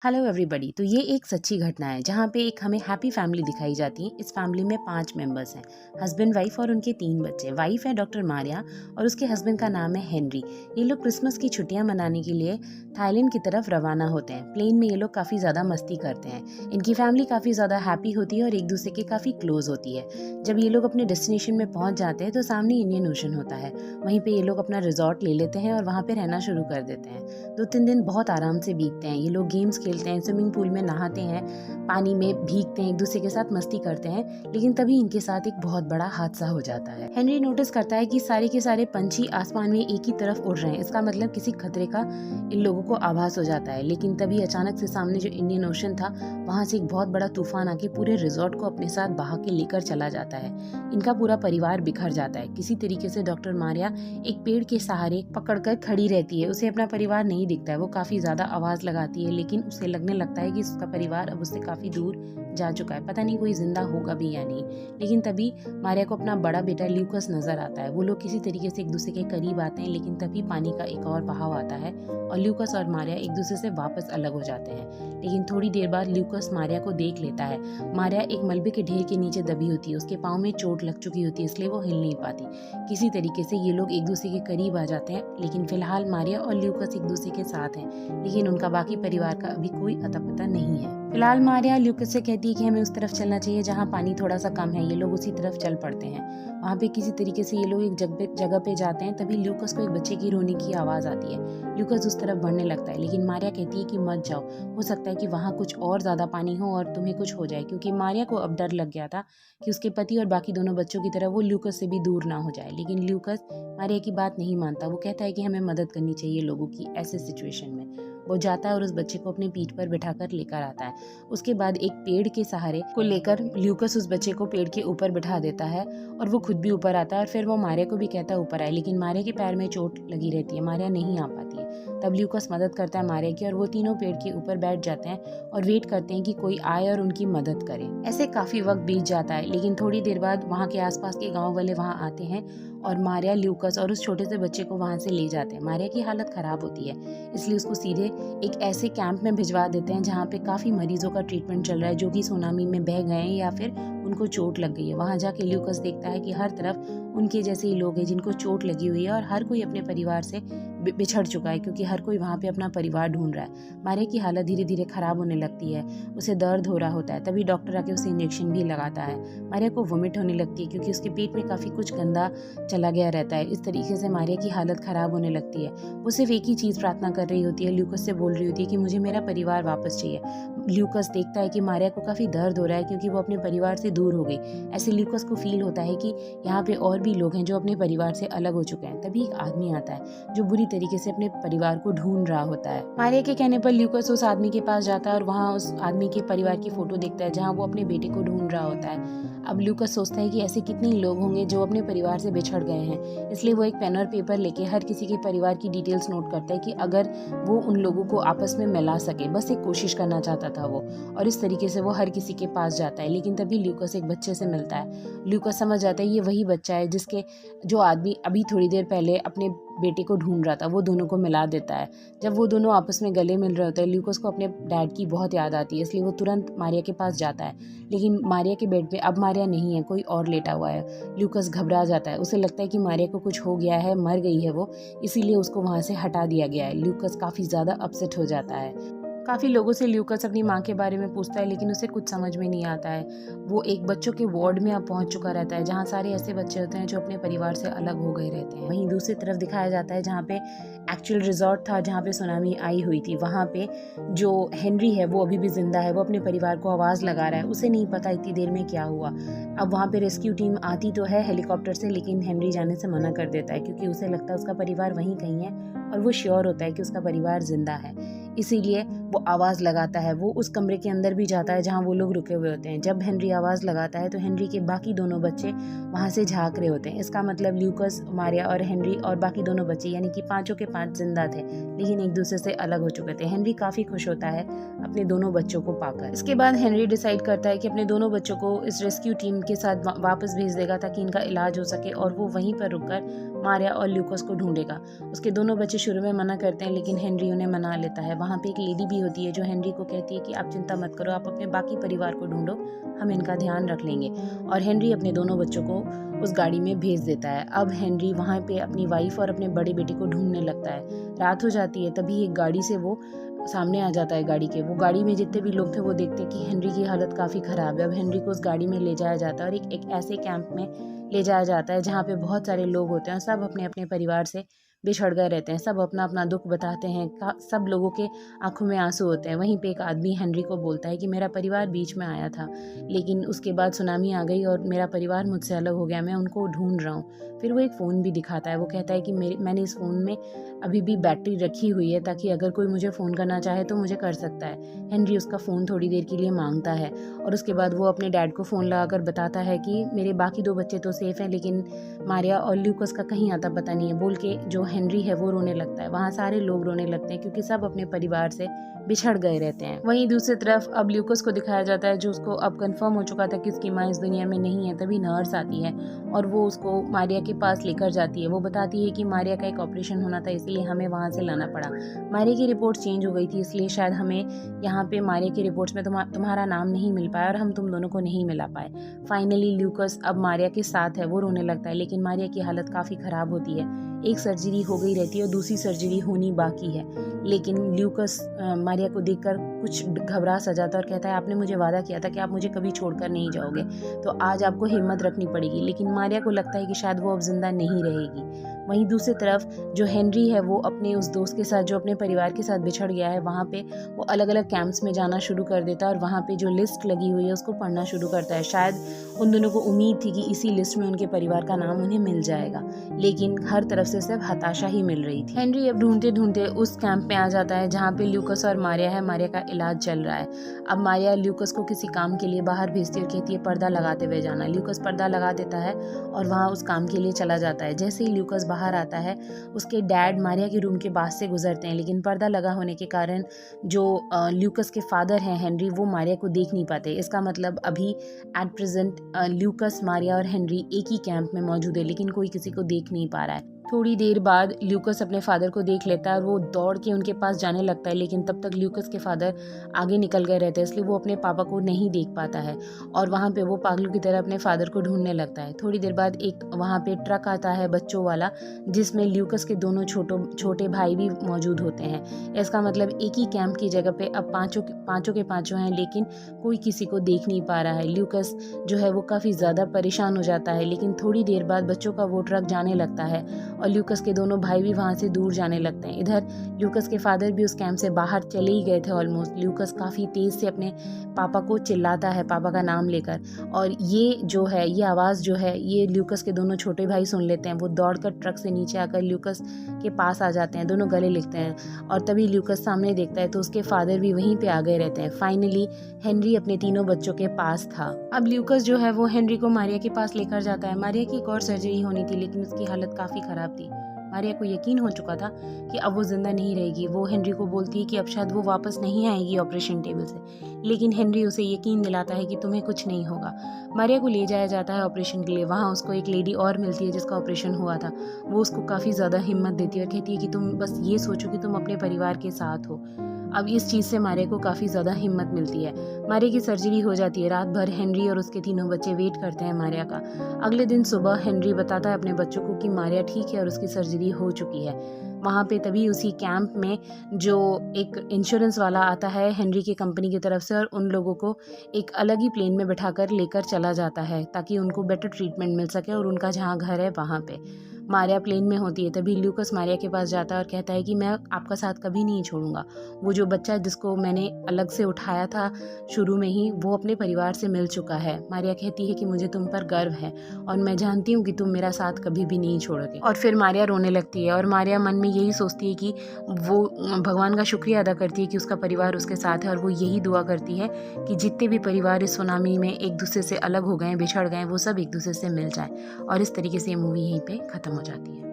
Hello everybody. तो ये एक सच्ची घटना है जहाँ पे एक हमें हैप्पी फैमिली दिखाई जाती है। इस फैमिली में 5 मेंबर्स हैं, हस्बैंड वाइफ और उनके 3 बच्चे। वाइफ है डॉक्टर मारिया और उसके हस्बैंड का नाम है हेनरी। ये लोग क्रिसमस की छुट्टियां मनाने के लिए थाईलैंड की तरफ रवाना होते हैं। प्लेन में ये लोग काफ़ी ज़्यादा मस्ती करते हैं। इनकी फैमिली काफ़ी ज़्यादा हैप्पी होती है और एक दूसरे के काफ़ी क्लोज होती है। जब ये लोग अपने डेस्टिनेशन में पहुँच जाते हैं तो सामने इंडियन ओशन होता है। वहीं पर ये लोग अपना रिजॉर्ट ले लेते हैं और वहाँ पर रहना शुरू कर देते हैं। 2-3 दिन बहुत आराम से बीतते हैं। ये लोग गेम्स खेलते हैं, स्विमिंग पूल में नहाते हैं, पानी में भीगते हैं, एक दूसरे के साथ मस्ती करते हैं। लेकिन तभी इनके साथ एक बहुत बड़ा हादसा हो जाता है। हेनरी नोटिस करता है कि सारे के सारे पंछी आसमान में एक ही तरफ उड़ रहे हैं। इसका मतलब किसी खतरे का इन लोगों को आभास हो जाता है। लेकिन तभी अचानक से सामने जो इंडियन ओशन था वहां से एक बहुत बड़ा तूफान आके पूरे रिजॉर्ट को अपने साथ बहा के लेकर चला जाता है। इनका पूरा परिवार बिखर जाता है। किसी तरीके से डॉक्टर मारिया एक पेड़ के सहारे पकड़कर खड़ी रहती है। उसे अपना परिवार नहीं दिखता है। वो काफी ज्यादा आवाज लगाती है लेकिन उसे लगने लगता है कि उसका परिवार अब उससे काफी दूर जा चुका है। पता नहीं कोई जिंदा होगा भी या नहीं। लेकिन तभी मारिया को अपना बड़ा बेटा ल्यूकस नजर आता है। वो लोग किसी तरीके से एक दूसरे के करीब आते हैं लेकिन तभी पानी का एक और बहाव आता है और ल्यूकस और मारिया एक दूसरे से वापस अलग हो जाते हैं। लेकिन थोड़ी देर बाद ल्यूकस मारिया को देख लेता है। मारिया एक मलबे के ढेर के नीचे दबी होती है। उसके पाँव में चोट लग चुकी होती है इसलिए वो हिल नहीं पाती। किसी तरीके से ये लोग एक दूसरे के करीब आ जाते हैं। लेकिन फिलहाल मारिया और ल्यूकस एक दूसरे के साथ हैं, लेकिन उनका बाकी परिवार का अभी कोई अता पता नहीं है। फिलहाल मारिया ल्यूकस से कहती है कि हमें उस तरफ चलना चाहिए जहाँ पानी थोड़ा सा कम है। ये लोग उसी तरफ चल पड़ते हैं। वहाँ पे किसी तरीके से ये लोग एक जगह पे जाते हैं। तभी ल्यूकस को एक बच्चे की रोने की आवाज आती है। ल्यूकस उस तरफ बढ़ने लगता है लेकिन मारिया कहती है कि मत जाओ, हो सकता है कि वहाँ कुछ और ज्यादा पानी हो और तुम्हें कुछ हो जाए, क्योंकि मारिया को अब डर लग गया था कि उसके पति और बाकी दोनों बच्चों की तरह वो ल्यूकस से भी दूर ना हो जाए। लेकिन ल्यूकस मारिया की बात नहीं मानता। वो कहता है कि हमें मदद करनी चाहिए लोगों की ऐसे सिचुएशन में। वो जाता है और उस बच्चे को अपनी पीठ पर बिठाकर लेकर आता है। उसके बाद एक पेड़ के सहारे को लेकर ल्यूकस उस बच्चे को पेड़ के ऊपर बिठा देता है और वो खुद भी ऊपर आता है और फिर वो मारिया को भी कहता है ऊपर आए। लेकिन मारिया के पैर में चोट लगी रहती है, मारिया नहीं आ पाती है। तब ल्यूकस मदद करता है मारिया की और वो तीनों पेड़ के ऊपर बैठ जाते हैं और वेट करते हैं कि कोई आए और उनकी मदद करे। ऐसे काफी वक्त बीत जाता है लेकिन थोड़ी देर बाद वहाँ के आसपास के गाँव वाले वहाँ आते हैं और मारिया, ल्यूकस और उस छोटे से बच्चे को वहाँ से ले जाते हैं। मारिया की हालत खराब होती है इसलिए उसको सीधे एक ऐसे कैंप में भिजवा देते हैं जहाँ पे काफी मरीजों का ट्रीटमेंट चल रहा है जो कि सुनामी में बह गए हैं या फिर उनको चोट लग गई है। वहाँ जाके ल्यूकस देखता है कि हर तरफ उनके जैसे ही लोग हैं जिनको चोट लगी हुई है और हर कोई अपने परिवार से बिछड़ चुका है, क्योंकि हर कोई वहाँ पे अपना परिवार ढूंढ रहा है। मारिया की हालत धीरे धीरे खराब होने लगती है, उसे दर्द हो रहा होता है। तभी डॉक्टर आके उसे इंजेक्शन भी लगाता है। मारिया को वोमिट होने लगती है क्योंकि उसके पेट में काफी कुछ गंदा चला गया रहता है। इस तरीके से मारिया की हालत खराब होने लगती है। वो सिर्फ एक ही चीज प्रार्थना कर रही होती है, ल्यूकस से बोल रही होती है कि मुझे मेरा परिवार वापस चाहिए। ल्यूकस देखता है कि मारिया को काफी दर्द हो रहा है क्योंकि वो अपने परिवार से दूर हो गई। ऐसे ल्यूकस को फील होता है कि यहाँ पे और भी लोग हैं जो अपने परिवार से अलग हो चुके हैं। तभी एक आदमी आता है जो बुरी तरीके से अपने परिवार को ढूंढ रहा होता है। मारिया के कहने पर ल्यूकस उस आदमी के पास जाता है और वहाँ उस आदमी के परिवार की फोटो देखता है जहाँ वो अपने बेटे को ढूंढ रहा होता है। अब ल्यूकस सोचता है कि ऐसे कितने ही लोग होंगे जो अपने परिवार से बिछड़ गए हैं, इसलिए वो एक पेन और पेपर लेके हर किसी के परिवार की डिटेल्स नोट करता है कि अगर वो उन लोगों को आपस में मिला सके। बस एक कोशिश करना चाहता था वो, और इस तरीके से वो हर किसी के पास जाता है। लेकिन तभी ल्यूकस एक बच्चे से मिलता है। ल्यूकस समझ जाता है ये वही बच्चा है जो आदमी अभी थोड़ी देर पहले अपने बेटे को ढूंढ रहा था। वो दोनों को मिला देता है। जब वो दोनों आपस में गले मिल रहे होते हैं, ल्यूकस को अपने डैड की बहुत याद आती है, इसलिए वो तुरंत मारिया के पास जाता है। लेकिन मारिया के बेड पे अब मारिया नहीं है, कोई और लेटा हुआ है। ल्यूकस घबरा जाता है। उसे लगता है कि मारिया को कुछ हो गया है, मर गई है वो, इसीलिए उसको वहाँ से हटा दिया गया है। ल्यूकस काफी ज्यादा अपसेट हो जाता है। काफी लोगों से ल्यूकस अपनी माँ के बारे में पूछता है लेकिन उसे कुछ समझ में नहीं आता है। वो एक बच्चों के वार्ड में अब पहुंच चुका रहता है जहाँ सारे ऐसे बच्चे होते हैं जो अपने परिवार से अलग हो गए रहते हैं। वहीं दूसरी तरफ दिखाया जाता है जहाँ पे एक्चुअल रिजॉर्ट था जहाँ पे सुनामी आई हुई थी। वहाँ पे जो हेनरी है वो अभी भी जिंदा है। वो अपने परिवार को आवाज लगा रहा है। उसे नहीं पता इतनी देर में क्या हुआ। अब वहाँ पे रेस्क्यू टीम आती तो है हेलीकॉप्टर से, लेकिन हेनरी जाने से मना कर देता है क्योंकि उसे लगता है उसका परिवार वहीं कहीं है और वो श्योर होता है कि उसका परिवार जिंदा है। इसीलिए वो आवाज लगाता है। वो उस कमरे के अंदर भी जाता है जहाँ वो लोग रुके हुए होते हैं। जब हेनरी आवाज लगाता है तो हेनरी के बाकी दोनों बच्चे वहां से झांक रहे होते हैं। इसका मतलब ल्यूकस, मारिया और हेनरी और बाकी दोनों बच्चे यानी कि पांचों के 5 जिंदा थे लेकिन एक दूसरे से अलग हो चुके थे। हेनरी काफी खुश होता है अपने दोनों बच्चों को पाकर। इसके बाद हेनरी डिसाइड करता है कि अपने दोनों बच्चों को इस रेस्क्यू टीम के साथ वापस भेज देगा ताकि इनका इलाज हो सके, और वो वहीं पर रुककर मारिया और ल्यूकस को ढूंढेगा। उसके दोनों बच्चे शुरू में मना करते हैं लेकिन हेनरी उन्हें मना लेता है। वहाँ पे एक लेडी भी होती है जो हेनरी को कहती है कि आप चिंता मत करो, आप अपने बाकी परिवार को ढूंढो, हम इनका ध्यान रख लेंगे। और हेनरी अपने दोनों बच्चों को उस गाड़ी में भेज देता है। अब हेनरी वहाँ पे अपनी वाइफ और अपने बड़े बेटे को ढूंढने लगता है। रात हो जाती है, तभी एक गाड़ी से वो सामने आ जाता है। वो गाड़ी में जितने भी लोग थे वो देखते हैं कि हेनरी की हालत काफ़ी ख़राब है। अब हेनरी को उस गाड़ी में ले जाया जाता है और एक ऐसे कैंप में ले जाया जाता है जहाँ पे बहुत सारे लोग होते हैं। सब अपने अपने परिवार से बिछड़ गए रहते हैं, सब अपना अपना दुख बताते हैं, सब लोगों के आंखों में आंसू होते हैं। वहीं पे एक आदमी हेनरी को बोलता है कि मेरा परिवार बीच में आया था लेकिन उसके बाद सुनामी आ गई और मेरा परिवार मुझसे अलग हो गया, मैं उनको ढूंढ रहा हूँ। फिर वो एक फ़ोन भी दिखाता है। वो कहता है कि मैंने इस फ़ोन में अभी भी बैटरी रखी हुई है ताकि अगर कोई मुझे फ़ोन करना चाहे तो मुझे कर सकता है। हेनरी उसका फ़ोन थोड़ी देर के लिए मांगता है और उसके बाद वो अपने डैड को फ़ोन लगाकर बताता है कि मेरे बाकी 2 बच्चे तो सेफ़ हैं लेकिन मारिया और ल्यूकस का कहीं आता पता नहीं है। बोल के जो हेनरी है वो रोने लगता है। वहाँ सारे लोग रोने लगते हैं क्योंकि सब अपने परिवार से बिछड़ गए रहते हैं। वहीं दूसरी तरफ अब ल्यूकस को दिखाया जाता है जो उसको अब कंफर्म हो चुका था कि उसकी माँ इस दुनिया में नहीं है। तभी नर्स आती है और वो उसको मारिया के पास लेकर जाती है। वो बताती है कि मारिया का एक ऑपरेशन होना था इसलिए हमें वहाँ से लाना पड़ा। मारिया की रिपोर्ट चेंज हो गई थी इसलिए शायद हमें यहाँ पे मारिया की रिपोर्ट्स में तुम्हारा नाम नहीं मिल पाया और हम तुम दोनों को नहीं मिला पाए। फाइनली ल्यूकस अब मारिया के साथ है। वो रोने लगता है लेकिन मारिया की हालत काफ़ी ख़राब होती है। एक सर्जरी हो गई रहती है और दूसरी सर्जरी होनी बाकी है। लेकिन ल्यूकस मारिया को देखकर कुछ घबरा सा जाता है और कहता है आपने मुझे वादा किया था कि आप मुझे कभी छोड़कर नहीं जाओगे, तो आज आपको हिम्मत रखनी पड़ेगी। लेकिन मारिया को लगता है कि शायद वो अब जिंदा नहीं रहेगी। वहीं दूसरी तरफ जो हेनरी है वो अपने उस दोस्त के साथ जो अपने परिवार के साथ बिछड़ गया है वहाँ पे वो अलग अलग कैंप्स में जाना शुरू कर देता है और वहाँ पे जो लिस्ट लगी हुई है उसको पढ़ना शुरू करता है। शायद उन दोनों को उम्मीद थी कि इसी लिस्ट में उनके परिवार का नाम उन्हें मिल जाएगा, लेकिन हर तरफ से सिर्फ हताशा ही मिल रही थी। हेनरी अब ढूंढते ढूंढते उस कैंप में आ जाता है जहाँ पे ल्यूकस और मारिया है। मारिया का इलाज चल रहा है। अब मारिया ल्यूकस को किसी काम के लिए बाहर भेजती है और कहती है पर्दा लगाते हुए जाना। ल्यूकस पर्दा लगा देता है और वहाँ उस काम के लिए चला जाता है। जैसे ही ल्यूकस बाहर आता है उसके डैड मारिया के रूम के पास से गुजरते हैं, लेकिन पर्दा लगा होने के कारण जो ल्यूकस के फादर हैं हेनरी वो मारिया को देख नहीं पाते। इसका मतलब अभी एट प्रेजेंट ल्यूकस, मारिया और हेनरी एक ही कैंप में मौजूद है लेकिन कोई किसी को देख नहीं पा रहा है। थोड़ी देर बाद ल्यूकस अपने फादर को देख लेता है और वो दौड़ के उनके पास जाने लगता है, लेकिन तब तक ल्यूकस के फादर आगे निकल गए रहते हैं इसलिए वो अपने पापा को नहीं देख पाता है और वहाँ पे वो पागलों की तरह अपने फादर को ढूंढने लगता है। थोड़ी देर बाद एक वहाँ पे ट्रक आता है बच्चों वाला जिसमें ल्यूकस के दोनों छोटे भाई भी मौजूद होते हैं। इसका मतलब एक ही कैंप की जगह पे अब पाँचों के पाँचों हैं लेकिन कोई किसी को देख नहीं पा रहा है। ल्यूकस जो है वो काफ़ी ज़्यादा परेशान हो जाता है, लेकिन थोड़ी देर बाद बच्चों का वो ट्रक जाने लगता है और ल्यूकस के दोनों भाई भी वहाँ से दूर जाने लगते हैं। इधर ल्यूकस के फादर भी उस कैंप से बाहर चले ही गए थे ऑलमोस्ट। ल्यूकस काफ़ी तेज़ से अपने पापा को चिल्लाता है पापा का नाम लेकर और ये आवाज़ जो है ये ल्यूकस के दोनों छोटे भाई सुन लेते हैं। वो दौड़कर ट्रक से नीचे आकर ल्यूकस के पास आ जाते हैं, दोनों गले लिखते हैं और तभी ल्यूकस सामने देखता है तो उसके फादर भी वहीं पे आ गए रहते हैं। फाइनली हेनरी अपने तीनों बच्चों के पास था। अब ल्यूकस जो है वो हेनरी को मारिया के पास लेकर जाता है। मारिया की एक और सर्जरी होनी थी लेकिन उसकी हालत काफ़ी ख़राब थी। मारिया को यकीन हो चुका था कि अब वो जिंदा नहीं रहेगी। वो हेनरी को बोलती है कि अब शायद वो वापस नहीं आएगी ऑपरेशन टेबल से, लेकिन हेनरी उसे यकीन दिलाता है कि तुम्हें कुछ नहीं होगा। मारिया को ले जाया जाता है ऑपरेशन के लिए। वहाँ उसको एक लेडी और मिलती है जिसका ऑपरेशन हुआ था। वो उसको काफ़ी ज़्यादा हिम्मत देती है और कहती है कि तुम बस ये सोचो कि तुम अपने परिवार के साथ हो। अब इस चीज़ से मारिया को काफ़ी ज़्यादा हिम्मत मिलती है। मारिया की सर्जरी हो जाती है। रात भर हेनरी और उसके तीनों बच्चे वेट करते हैं मारिया का। अगले दिन सुबह हेनरी बताता है अपने बच्चों को कि मारिया ठीक है और उसकी सर्जरी हो चुकी है। वहाँ पे तभी उसी कैंप में जो एक इंश्योरेंस वाला आता है हेनरी की कंपनी की तरफ से और उन लोगों को एक अलग ही प्लेन में बैठाकर लेकर चला जाता है ताकि उनको बेटर ट्रीटमेंट मिल सके और उनका जहाँ घर है वहाँ पे। मारिया प्लेन में होती है तभी ल्यूकस मारिया के पास जाता है और कहता है कि मैं आपका साथ कभी नहीं छोड़ूंगा। वो जो बच्चा जिसको मैंने अलग से उठाया था शुरू में ही वो अपने परिवार से मिल चुका है। मारिया कहती है कि मुझे तुम पर गर्व है और मैं जानती हूँ कि तुम मेरा साथ कभी भी नहीं छोड़ोगे। और फिर मारिया रोने लगती है और मारिया मन में यही सोचती है कि वो भगवान का शुक्रिया अदा करती है कि उसका परिवार उसके साथ है और वो यही दुआ करती है कि जितने भी परिवार इस सुनामी में एक दूसरे से अलग हो गए, बिछड़ गए, वो सब एक दूसरे से मिल जाए। और इस तरीके से ये मूवी यहीं पे ख़त्म हो जाती है।